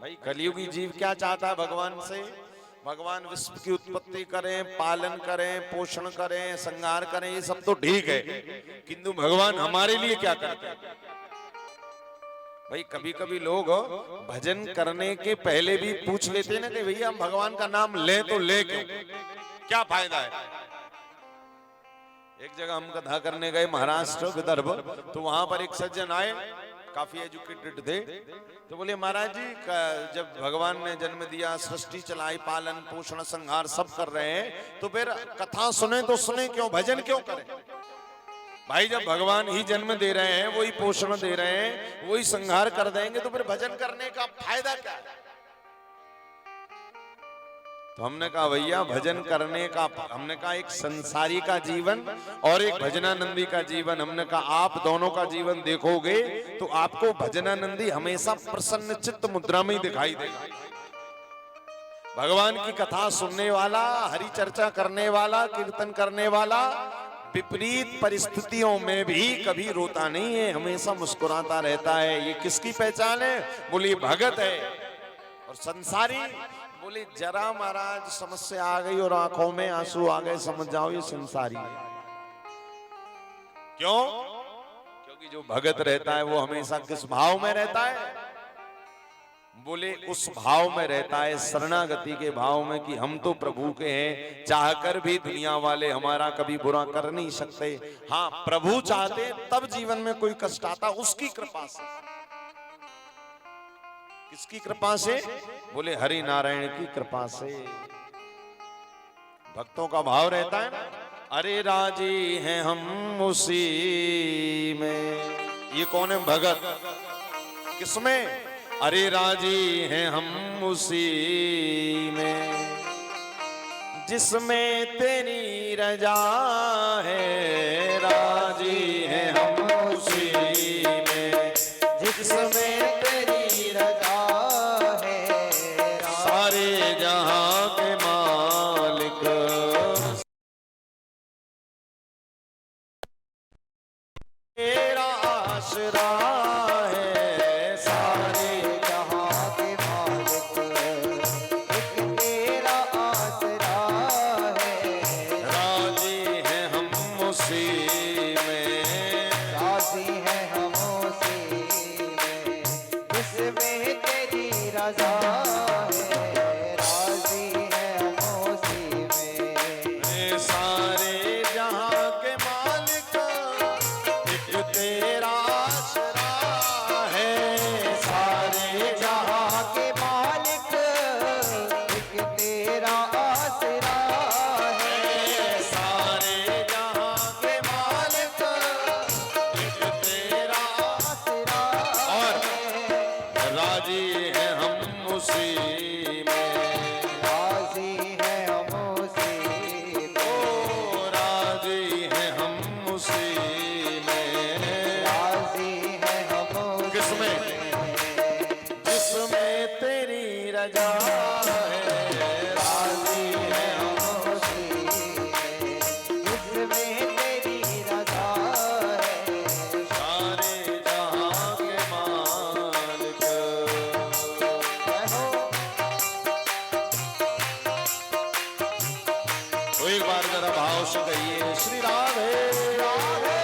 भाई कलयुगी जीव क्या चाहता है भगवान से? भगवान विश्व की उत्पत्ति करें, पालन करें, पोषण करें, श्रृंगार करें, ये सब तो ठीक है, किंतु भगवान हमारे लिए क्या करते हैं? भाई कभी कभी लोग भजन करने के पहले भी पूछ लेते हैं ना कि भैया हम भगवान का नाम ले तो ले क्यों, क्या फायदा है? एक जगह हम कथा करने गए महाराष्ट्र विदर्भ, तो वहां पर एक सज्जन आए, काफी एजुकेटेड थे, तो बोले महाराज जी जब भगवान ने जन्म दिया, सृष्टि चलाई, पालन पोषण संहार सब कर रहे हैं, तो फिर कथा सुने तो सुने क्यों, भजन क्यों करें? भाई जब भगवान ही जन्म दे रहे हैं, वही पोषण दे रहे हैं, वही संहार कर देंगे, तो फिर भजन करने का फायदा क्या है? तो हमने कहा भैया भजन करने का, हमने कहा एक संसारी का जीवन और एक भजनानंदी का जीवन, हमने कहा आप दोनों का जीवन देखोगे तो आपको भजनानंदी हमेशा प्रसन्न चित्त मुद्रा में ही दिखाई देगा। भगवान की कथा सुनने वाला, हरि चर्चा करने वाला, कीर्तन करने वाला विपरीत परिस्थितियों में भी कभी रोता नहीं है, हमेशा मुस्कुराता रहता है। ये किसकी पहचान है? बोली भगत है। और संसारी बोले जरा महाराज समस्या आ गई और आंखों में आंसू आ गए, समझ जाओ ये संसारी है। क्यों? क्योंकि जो भगत रहता है वो हमेशा किस भाव में रहता है? बोले उस भाव में रहता है, शरणागति के भाव में, कि हम तो प्रभु के हैं, चाहकर भी दुनिया वाले हमारा कभी बुरा कर नहीं सकते। हाँ, प्रभु चाहते तब जीवन में कोई कष्ट आता, उसकी कृपा से। किसकी कृपा से? बोले हरि नारायण की कृपा से। भक्तों का भाव रहता है ना, अरे राजी हैं हम उसी में। ये कौन है? भगत। किसमें? अरे राजी हैं हम उसी में जिसमें तेरी रजा है। राजी हैं हम उसी में जिसमें तेरी रजा है। सारे जहां के मालिक तेरा आसरा है। सारे जहां के मालिक एक तेरा आसरा है। राजी हैं हम उसी में, राजी हैं हम उसी में जिसमें तेरी रजा है। राजी हैं हम उसी में। सारे जहां के मालिक एक तेरा आसरा है। सारे जहां के मालिक एक तेरा आसरा है। सारे जहां के मालिक एक तेरा आसरा और राजी है हम उसी में। राजी है हम उसी में। ओ राजी है हम उसी में। राजी है हम किसमें? जिसमें तेरी रजा है। राजी है हम उसी में जिसमें तेरी रजा है। सारे जहां के मालिक। तो एक बार जरा भाव से कहिए श्री राधे राधे।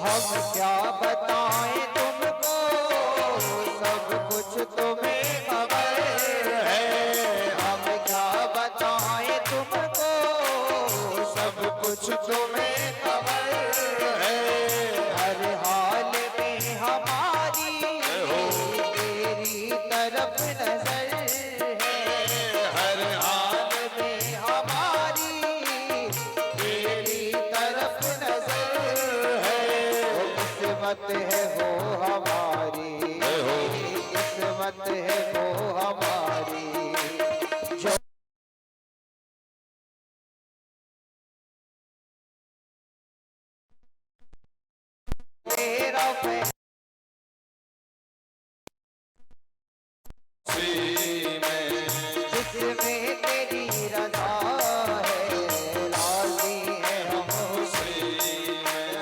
हम क्या बताएं तुमको, सब कुछ तुम्हें खबर है। हम क्या बताएं तुमको, सब कुछ तुम्हें खबर है। हर हाल में हमारी तेरी तरफ नजर है। हर हाल में हमारी तेरी तरफ नजर है। किस्मत है वो हमारी, किस्मत किस्मत है वो हमारी जो तेरा जिसमें तेरी रजा है, राजी है हम उसी में।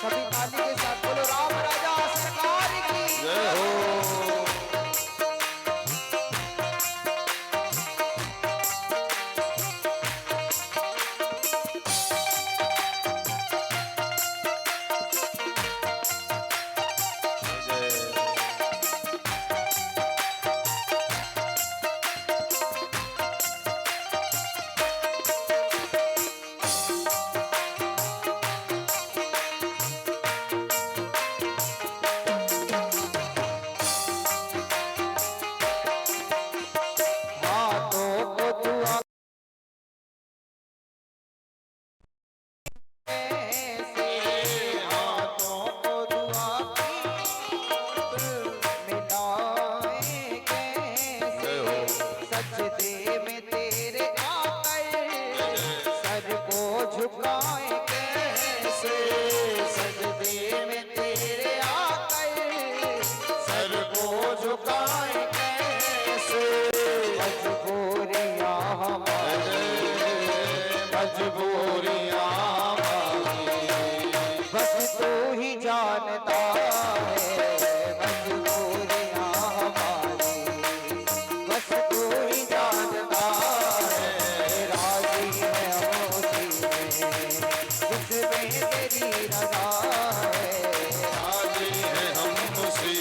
सभी ताली के साथ बोलो राम राजा सरकार की जय हो। हाथों को दुआ से, हाथों को दुआ की मिलाए कैसे, सजदे में तेरे आकर सर को झुकाए कैसे, सजदे में तेरे आकर सर को झुकाए कैसे। मजबूरियां हमारी, मजबूरियां हमारी, बस तू ही जानता है। मजबूरियां हमारी, बस तू ही जानता है। राजी है हम उसी में जिसमें तेरी रजा है, राजी है हम उसी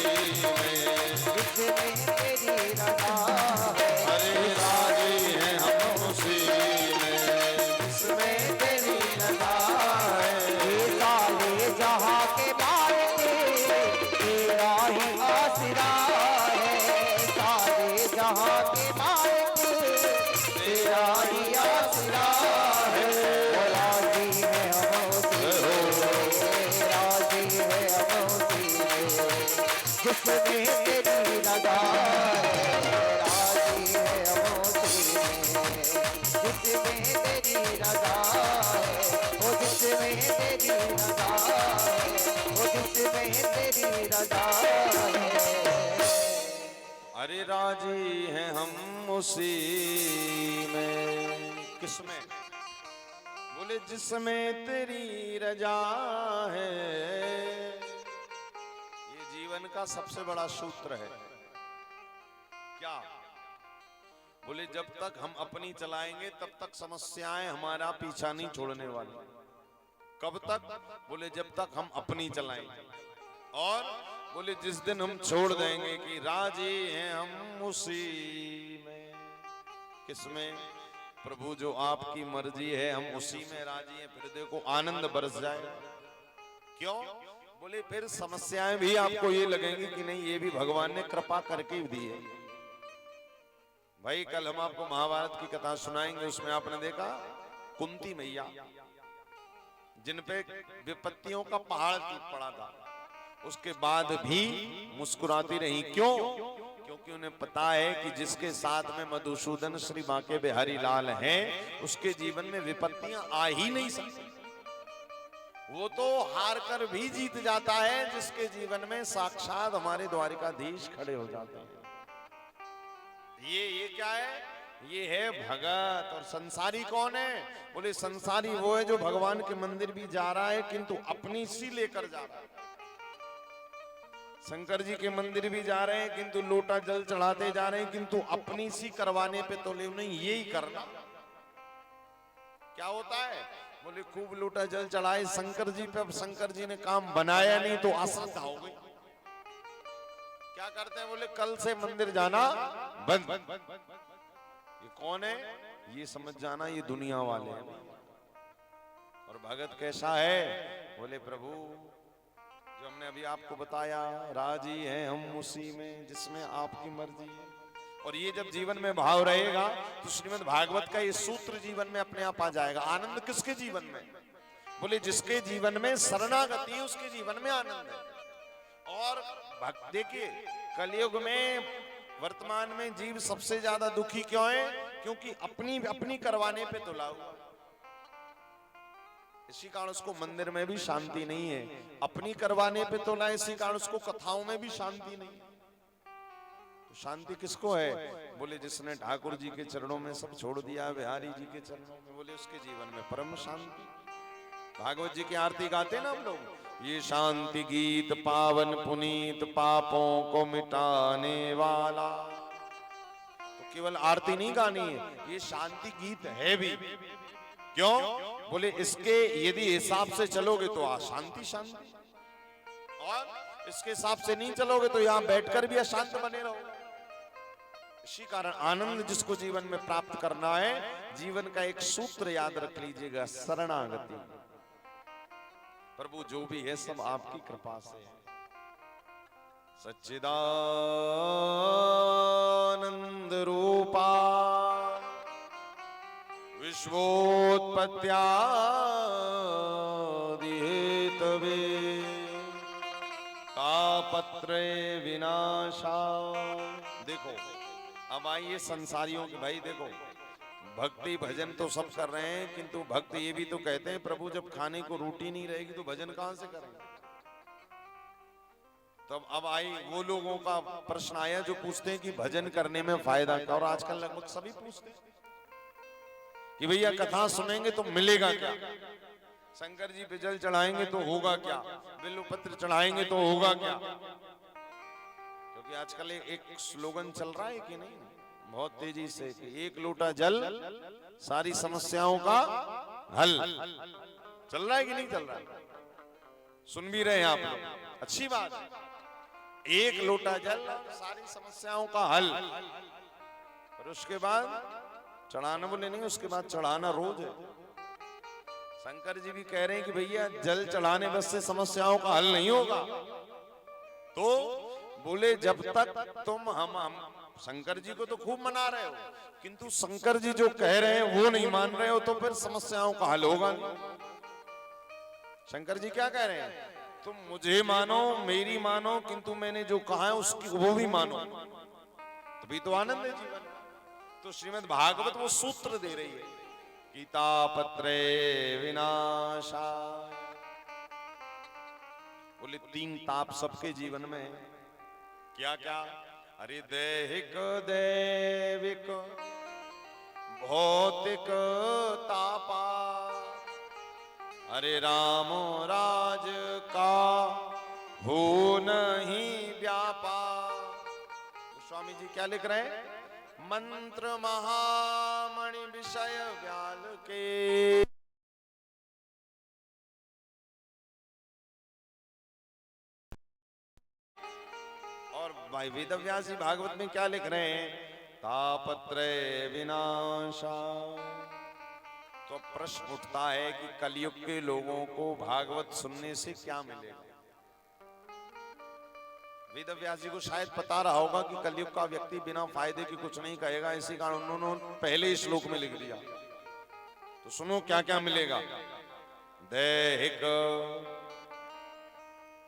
में, जिसमें तेरी रजा है। अरे राजी है हम उसी में, जिसमें तेरी रजा है। ये साले जहां के मालिक तेरा ही आसरा है, साले जहां के मालिक तेरा ही आसरा है। वो राजी है हम उसी में, राजी है हम उसी में जिसमें तेरी रजा है, राजी है हम उसी में जिसमें तेरी रजा है, वो जिसमें तेरी रजा है, वो जिसमें तेरी रजा है। अरे राजी हैं हम उसी में, किसमें? बोले जिसमें तेरी रजा है। ये जीवन का सबसे बड़ा सूत्र है। क्या? बोले जब तक हम अपनी चलाएंगे तब तक समस्याएं हमारा पीछा नहीं छोड़ने वाली। कब तक? बोले जब तक हम अपनी चलाएंगे। और बोले जिस दिन हम छोड़ देंगे कि राजी हैं हम उसी में, किसमें? प्रभु जो आपकी मर्जी है हम उसी में राजी हैं। फिर देखो आनंद बरस जाएगा। क्यों? बोले फिर समस्याएं भी आपको ये लगेंगी कि नहीं ये भी भगवान ने कृपा करके दी है। भाई कल हम आपको महाभारत की कथा सुनाएंगे, उसमें आपने देखा कुंती मैया जिन पे विपत्तियों का पहाड़ टूट पड़ा था, उसके बाद भी मुस्कुराती रही। क्यों? क्योंकि उन्हें पता है कि जिसके साथ में मधुसूदन श्री बांके बिहारी लाल हैं, उसके जीवन में विपत्तियां आ ही नहीं सकती। वो तो हार कर भी जीत जाता है जिसके जीवन में साक्षात हमारे द्वारिकाधीश खड़े हो जाते हैं। ये क्या है? ये है भगत। और संसारी कौन है? बोले संसारी वो है जो भगवान के मंदिर भी जा रहा है किंतु अपनी सी लेकर जा रहा है। शंकर जी के मंदिर भी जा रहे हैं किंतु लोटा जल चढ़ाते जा रहे हैं, किंतु अपनी सी करवाने पे तो ले नहीं, यही करना। क्या होता है? बोले खूब लोटा जल चढ़ाए शंकर जी पे, अब शंकर जी ने काम बनाया नहीं तो अश्रद्धा हो गई। क्या करते हैं? बोले कल से मंदिर जाना बंद। ये कौन है? ये समझ जाना ये दुनिया वाले हैं। और भगत कैसा है? बोले प्रभु जो हमने अभी आपको बताया, राजी हैं हम उसी में जिसमें आपकी मर्जी है। और ये जब जीवन में भाव रहेगा तो श्रीमद् भागवत का ये सूत्र जीवन में अपने आप आ जाएगा। आनंद किसके जीवन में? बोले जिसके जीवन में शरणागति है उसके जीवन में आनंद है। और भक्त देखिए कलयुग में वर्तमान में जीव सबसे ज्यादा दुखी क्यों है? क्योंकि अपनी अपनी करवाने पे तुला हुआ। इसी कारण उसको मंदिर में भी शांति नहीं है, अपनी करवाने पे तुला, इसी कारण उसको कथाओं में भी शांति नहीं है। तो शांति किसको है? बोले जिसने ठाकुर जी के चरणों में सब छोड़ दिया, बिहारी जी के चरणों में, बोले उसके जीवन में परम शांति। भागवत जी की आरती गाते ना हम लोग, ये शांति गीत पावन पुनीत पापों को मिटाने वाला। तो केवल आरती नहीं गानी है, ये शांति गीत है भी। क्यों? बोले इसके यदि हिसाब से चलोगे तो अशांति शांति, और इसके हिसाब से नहीं चलोगे तो यहां बैठकर भी अशांत बने रहो। इसी कारण आनंद जिसको जीवन में प्राप्त करना है, जीवन का एक सूत्र याद रख लीजिएगा, शरणागति। प्रभु जो भी है सब आपकी कृपा से है। सच्चिदानंद रूपा विश्वोत्पत्त्यादि हेतवे तापत्रय विनाशा। देखो अब आइए संसारियों के भाई, देखो भक्ति भजन तो सब कर रहे हैं, किंतु भक्त ये भी तो कहते हैं प्रभु जब खाने को रोटी नहीं रहेगी तो भजन कहां से करेंगे? तब अब आई वो लोगों का प्रश्न आया जो पूछते हैं कि भजन करने में फायदा क्या? और आजकल लगभग सभी पूछते हैं कि भैया कथा सुनेंगे तो मिलेगा क्या? शंकर जी पे जल चढ़ाएंगे तो होगा क्या? बिल्वपत्र चढ़ाएंगे तो होगा क्या? क्योंकि आजकल एक स्लोगन चल रहा है कि नहीं बहुत तेजी से, कि एक लोटा जल सारी समस्याओं का हल। चल रहा है कि नहीं चल रहा है? सुन भी रहे हैं आप लोग, अच्छी बात है। एक लोटा जल सारी समस्याओं का हल। और उसके बाद चढ़ाना, बोले नहीं उसके बाद चढ़ाना रोज है। शंकर जी भी कह रहे हैं कि भैया जल चढ़ाने बस से समस्याओं का हल नहीं होगा। तो बोले जब तक तुम हम शंकर जी को तो खूब मना रहे हो, किंतु शंकर जी जो कह रहे हैं वो नहीं मान रहे हो, तो फिर समस्याओं का हल होगा नहीं। शंकर जी क्या कह रहे हैं? तुम मुझे मानो, मेरी मानो, किंतु मैंने जो कहा है उसकी वो भी मानो, तभी तो आनंद है जीवन। तो श्रीमद् भागवत वो सूत्र दे रही है, गीता पत्रे विनाशा। बोले तीन ताप सबके जीवन में क्या क्या? अरे दैहिक दैविक भौतिक तापा, अरे राम राज का हो नहीं व्यापा। तो स्वामी जी क्या लिख रहे हैं? मंत्र महामणि विषय व्याल के, और भाई वेदव्यास जी भागवत में क्या लिख रहे हैं? तापत्रय विनाशा। तो प्रश्न उठता है कि कलयुग के लोगों को भागवत सुनने से क्या मिलेगा? वेदव्यास जी को शायद पता रहा होगा कि कलयुग का व्यक्ति बिना फायदे के कुछ नहीं कहेगा, इसी कारण उन्होंने पहले ही श्लोक में लिख दिया। तो सुनो क्या क्या मिलेगा। दैहिक,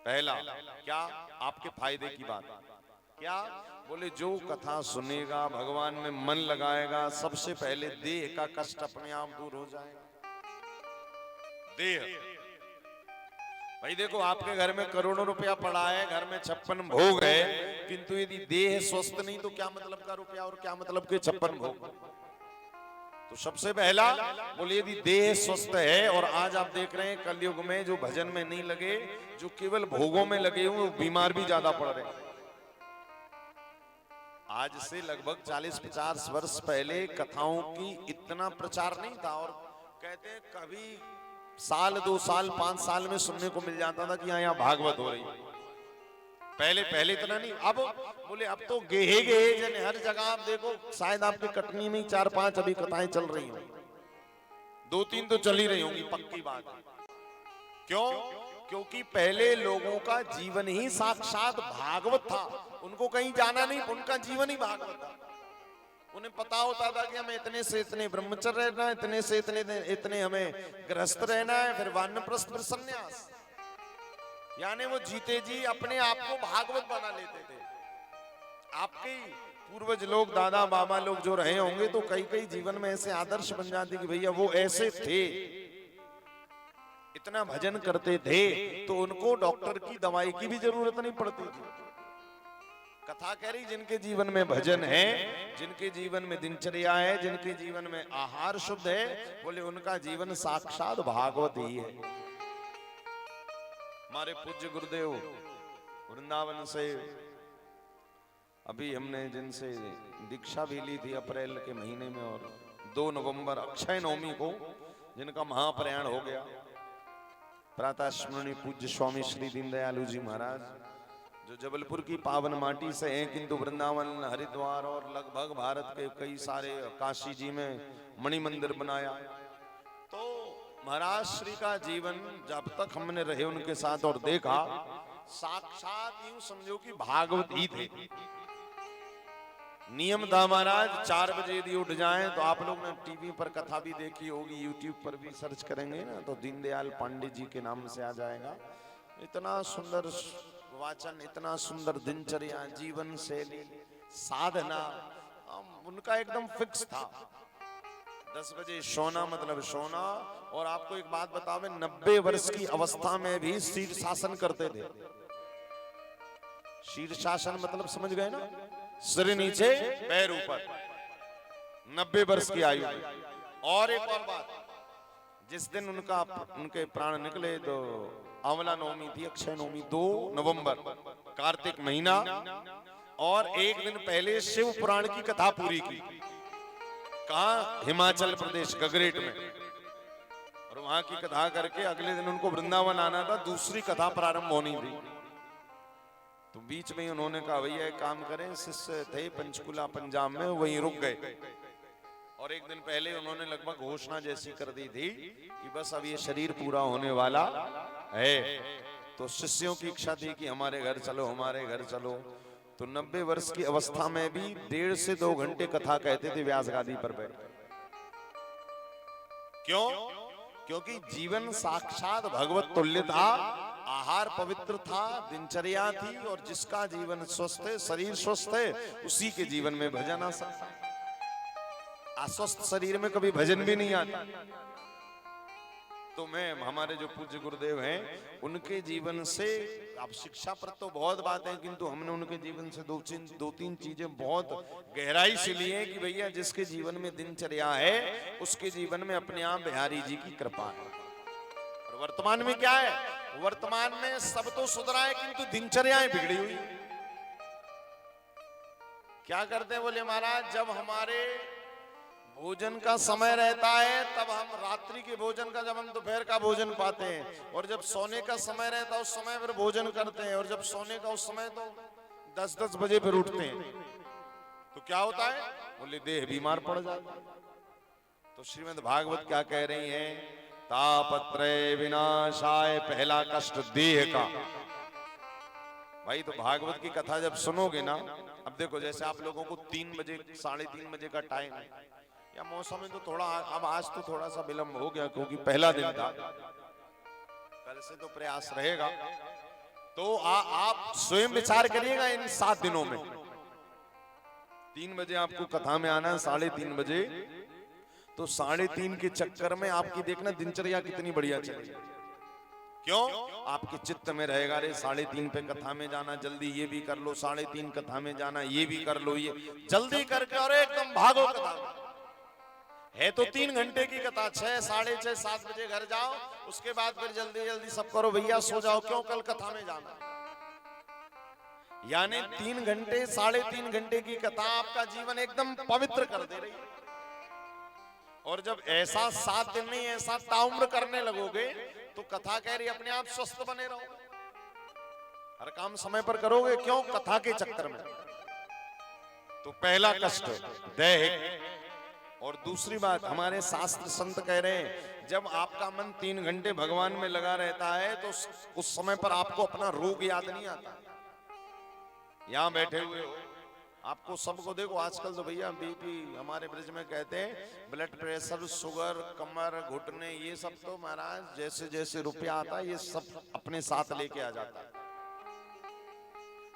पहला क्या? आपके फायदे की बात। क्या? बोले जो कथा सुनेगा, भगवान में मन लगाएगा, सबसे पहले देह का कष्ट अपने आप दूर हो जाएगा। देह भाई देखो, आपके घर में करोड़ों रुपया पड़ा है, घर में 56 भोग है, किंतु यदि देह स्वस्थ नहीं तो क्या मतलब का रुपया और क्या मतलब के 56 भोग? तो सबसे पहला बोले यदि देह स्वस्थ है, और आज आप देख रहे हैं कलयुग में जो भजन में नहीं लगे, जो केवल भोगों में लगे हुए, बीमार भी ज्यादा पड़ रहे हैं। आज से लगभग 40-50 वर्ष पहले कथाओं की इतना प्रचार नहीं था, और कहते हैं कभी साल 2 साल 5 साल में सुनने को मिल जाता था कि यहाँ भागवत हो रही है। पहले इतना नहीं। अब बोले अब तो गेहे जन हर जगह आप देखो, शायद आपके कटनी में 4-5 अभी कथाएं चल रही होंगी, 2-3 तो चल ही रही होंगी, पक्की बात है। क्यों? क्योंकि पहले लोगों का जीवन ही साक्षात भागवत था, उनको कहीं जाना नहीं, उनका जीवन ही भागवत था। उन्हें पता होता था कि हमें इतने से इतने ब्रह्मचर्य रहना है, इतने से इतने हमें गृहस्थ रहना है, फिर वानप्रस्थ, फिर संन्यास। यानी वो जीते जी अपने आप को भागवत बना लेते थे। आपके पूर्वज लोग, दादा बाबा लोग जो रहे होंगे तो कई कई जीवन में ऐसे आदर्श बन जाते कि भैया वो ऐसे थे, इतना भजन करते थे तो उनको डॉक्टर की दवाई की भी जरूरत नहीं पड़ती थी। कथा कह रही जिनके जीवन में भजन है, जिनके जीवन में दिनचर्या है, जिनके जीवन में आहार शुद्ध है, बोले उनका जीवन साक्षात भागवत ही है। हमारे पूज्य गुरुदेव वृंदावन से अभी हमने जिनसे दीक्षा भी ली थी अप्रैल के महीने में, और 2 नवंबर अक्षय नवमी को जिनका महाप्रयाण हो गया, प्रातः स्मरणीय पूज्य स्वामी श्री दीनदयालु जी महाराज, जो जबलपुर की पावन माटी से हैं किंतु वृंदावन, हरिद्वार और लगभग भारत के कई सारे, काशी जी में मणि मंदिर बनाया। तो महाराज श्री का जीवन जब तक हमने रहे उनके साथ और देखा, साक्षात यूं समझो कि भागवत ही थे। नियम था महाराज 4 बजे यदि उठ जाएं तो आप लोग ने टीवी पर कथा भी देखी होगी, यूट्यूब पर भी सर्च करेंगे ना तो दीनदयाल पांडे जी के नाम से आ जाएगा। इतना सुंदर वाचन, इतना सुंदर दिनचर्या, जीवन शैली, साधना उनका एकदम फिक्स था। 10 बजे सोना मतलब सोना। और आपको एक बात बतावे, 90 वर्ष की अवस्था में भी शीर्षासन करते थे। शीर्षासन मतलब समझ गए ना, सिर नीचे पैर ऊपर, 90 वर्ष की आयु में। और एक और बात, जिस दिन उनके प्राण निकले तो आंवला नवमी थी, अक्षय नवमी 2 नवंबर कार्तिक महीना, और एक दिन पहले शिव पुराण की कथा पूरी की। कहा? हिमाचल प्रदेश गगरेट में। और वहां की कथा करके अगले दिन उनको वृंदावन आना था, दूसरी कथा प्रारंभ होनी थी। तो बीच में उन्होंने कहा भैया एक काम करें, शिष्य थे पंचकुला पंजाब में, वहीं रुक गए। और एक दिन पहले उन्होंने लगभग घोषणा जैसी कर दी थी कि बस अब ये शरीर पूरा होने वाला है। तो शिष्यों की इच्छा थी कि हमारे घर चलो, हमारे घर चलो। तो 90 वर्ष की अवस्था में भी 1.5 से 2 घंटे कथा कहते थे व्यास गादी पर बैठ। क्यों? क्योंकि जीवन साक्षात भगवत तुल्य था, आहार पवित्र था, दिनचर्या थी, और जिसका जीवन स्वस्थ है, शरीर स्वस्थ है, उसी के जीवन में भजन आ सकता है। अस्वस्थ शरीर में कभी भजन भी नहीं आता। तो मैं, हमारे जो पूज्य गुरुदेव हैं, उनके जीवन से, अब शिक्षा पर तो बहुत बात है, किंतु हमने उनके जीवन से 2-3 चीजें बहुत गहराई से ली है कि भैया जिसके जीवन में दिनचर्या है उसके जीवन में अपने आप बिहारी जी की कृपा है। और वर्तमान में क्या है? वर्तमान में सब तो सुधरा है किंतु दिनचर्याएं बिगड़ी हुई। क्या करते हैं? बोले महाराज जब हमारे भोजन का समय रहता है तब हम रात्रि के भोजन का, जब हम दोपहर का भोजन पाते हैं, और जब सोने का समय रहता है उस समय फिर भोजन करते हैं, और जब सोने का उस समय तो 10-10 बजे फिर उठते हैं। तो क्या होता है? बोले देह बीमार पड़ जाता है। तो श्रीमद् भागवत क्या कह रही है? तापत्रय विनाशाय, पहला कष्ट देह का। भाई तो भागवत की कथा जब सुनोगे ना, अब देखो जैसे आप लोगों को 3 बजे 3:30 बजे का टाइम है, या मौसम में तो थोड़ा, अब आज तो थोड़ा सा विलंब हो गया क्योंकि पहला दिन था, कल से तो प्रयास रहेगा। तो आप स्वयं विचार करिएगा इन 7 दिनों में 3 बजे आपको कथा में आना है, 3:30 बजे, तो 3:30 के चक्कर में आपकी देखना दिनचर्या कितनी बढ़िया चलेगी। क्यों? आपके चित्त में रहेगा रे 3:30 पे कथा में जाना, जल्दी ये भी कर लो, 3:30 कथा में जाना, ये भी कर लो, ये जल्दी करके, और एकदम भागो कथा में। है तो 3 घंटे की कथा, 6, 6:30, 7 बजे घर जाओ, उसके बाद फिर जल्दी जल्दी सब करो, भैया सो जाओ, क्यों? कल कथा में जाना। यानी 3 घंटे 3.5 घंटे की कथा आपका जीवन एकदम पवित्र कर दे रही है। और जब ऐसा 7 दिन नहीं, ऐसा ताउम्र करने लगोगे तो कथा कह रही अपने आप स्वस्थ बने रहोगे, हर काम समय पर करोगे। क्यों? कथा के चक्कर में। तो पहला कष्ट दैहिक। और दूसरी बात, हमारे शास्त्र संत कह रहे हैं जब आपका मन 3 घंटे भगवान में लगा रहता है तो उस समय पर आपको अपना रोग याद नहीं आता। यहां बैठे हुए हो, आपको सबको देखो आजकल तो भैया बीपी हमारे ब्रिज में कहते हैं ब्लड प्रेशर, शुगर, कमर, घुटने, ये सब तो महाराज जैसे जैसे रुपया आता है ये सब अपने साथ लेके आ जाता है।